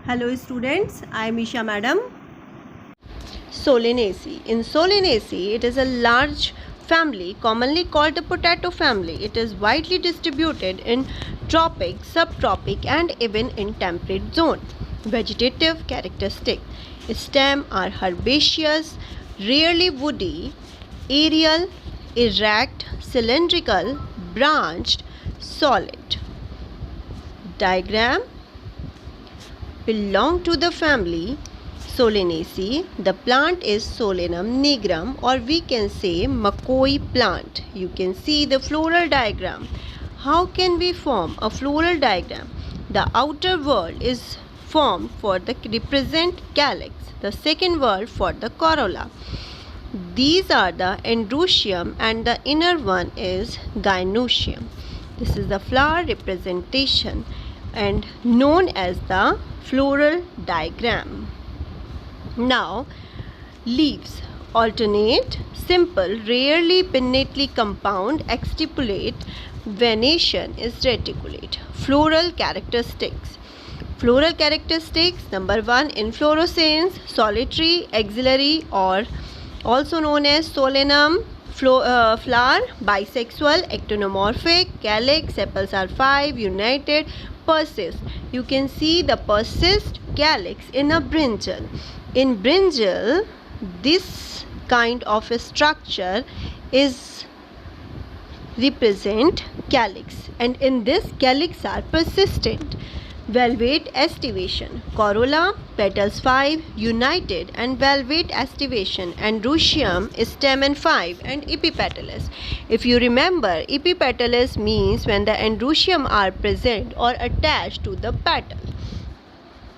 Hello students, I am Isha madam. Solanaceae. In Solanaceae, it is a large family commonly called the potato family. It is widely distributed in tropic, subtropic and even in temperate zone. Vegetative characteristic. Stem are herbaceous, rarely woody, aerial, erect, cylindrical, branched, solid. Diagram. Belong to the family Solanaceae. The plant is Solanum nigrum, or we can say Makoi plant. You can see the floral diagram. How can we form a floral diagram? The outer wall is formed for the represent calyx, the second wall for the corolla. These are the androecium and the inner one is gynoecium. This is the flower representation and known as the floral diagram. Now, leaves alternate, simple, rarely pinnately compound, exstipulate, venation is reticulate. Floral characteristics. Floral characteristics number 1, inflorescence, solitary, axillary or also known as solanum flower, bisexual, actinomorphic, calyx, sepals are 5, united, persist. You can see the persist calyx in a brinjal. In brinjal, this kind of a structure is represent calyx, and in this calyx are persistent. Valvate estivation. Corolla, petals 5, united and valvate estivation. Androecium, stamen 5 and epipetalous. If you remember, epipetalous means when the androecium are present or attached to the petal.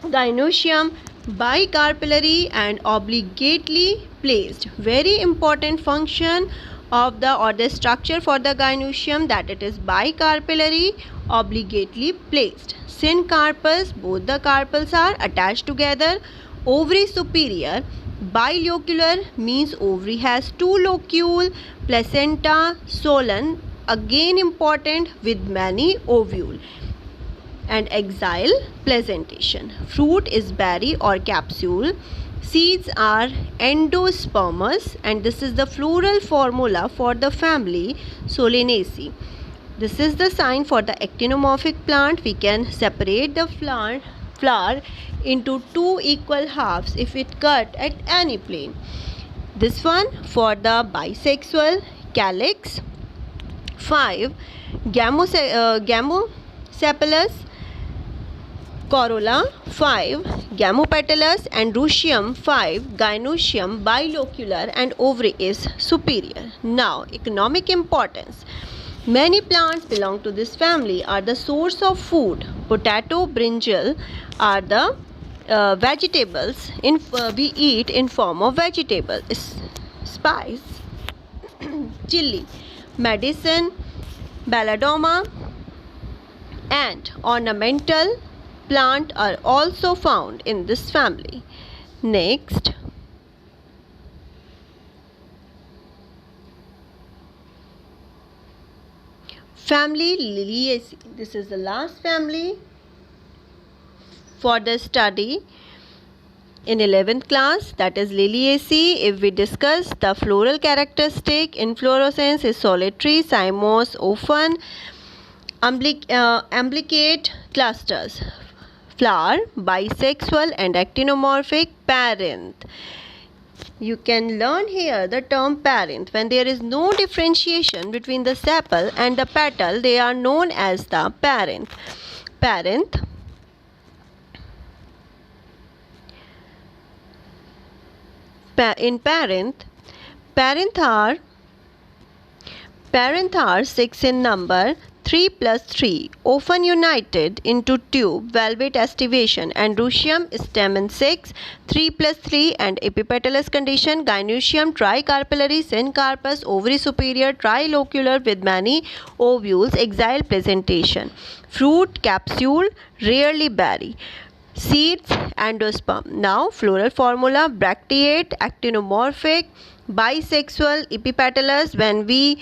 Gynoecium, bicarpellary and obligately placed. Very important function of the structure for the gynoecium, that it is bicarpellary, obligately placed. Syncarpus, both the carpels are attached together. Ovary superior, bilocular means ovary has 2 locule. Placenta swollen, again important, with many ovule. And axile placentation. Fruit is berry or capsule. Seeds are endospermous, and this is the floral formula for the family Solanaceae. This is the sign for the actinomorphic plant. We can separate the flower into 2 equal halves if it cut at any plane. This one for the bisexual, calyx 5, gamosepalous, corolla 5, gamopetalous, androecium 5, gynoecium bilocular and ovary is superior. Now, economic importance. Many plants belong to this family are the source of food. Potato, brinjal are the vegetables we eat in form of vegetable. Spice, chili, medicine, belladonna and ornamental plant are also found in this family. Next, family Liliaceae. This is the last family for the study in 11th class, that is Liliaceae. If we discuss the floral characteristic, inflorescence is solitary, cymose often, amblicate clusters. Flower, bisexual and actinomorphic, parenth. You can learn here the term parenth. When there is no differentiation between the sepal and the petal, they are known as the parenth. Parenth. In parenth are 6 in number, 3 plus 3, often united into tube, valvate estivation, androecium, stamen 6, 3 plus 3 and epipetalous condition, gynoecium, tricarpellary, syncarpus, ovary superior, trilocular with many ovules, axile presentation. Fruit, capsule, rarely berry. Seeds, endosperm. Now, floral formula, bracteate, actinomorphic, bisexual, epipetalous. When we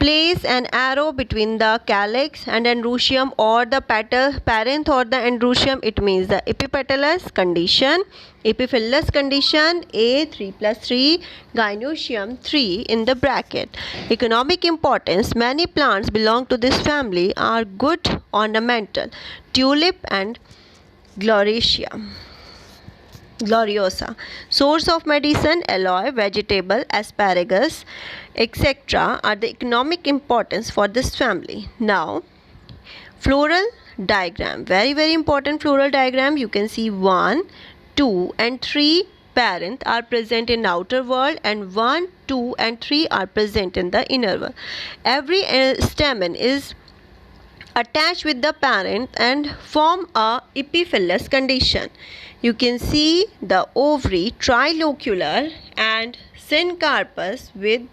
Place an arrow between the calyx and androecium or the petal parent or the androecium. It means the epipetalous condition. Epiphyllous condition A 3 plus 3, gynoecium 3 in the bracket. Economic importance. Many plants belong to this family are good ornamental. Tulip and gloriosa. Source of medicine, aloe, vegetable, asparagus, etc. are the economic importance for this family. Now, floral diagram. Very important floral diagram. You can see 1, 2 and 3 parent are present in outer world and 1, 2 and 3 are present in the inner world. Every stamen is attached with the parent and form a epiphyllous condition. You can see the ovary trilocular and syncarpous with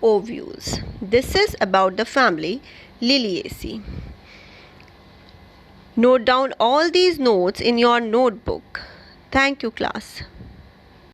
ovules. This is about the family Liliaceae. Note down all these notes in your notebook. Thank you, class.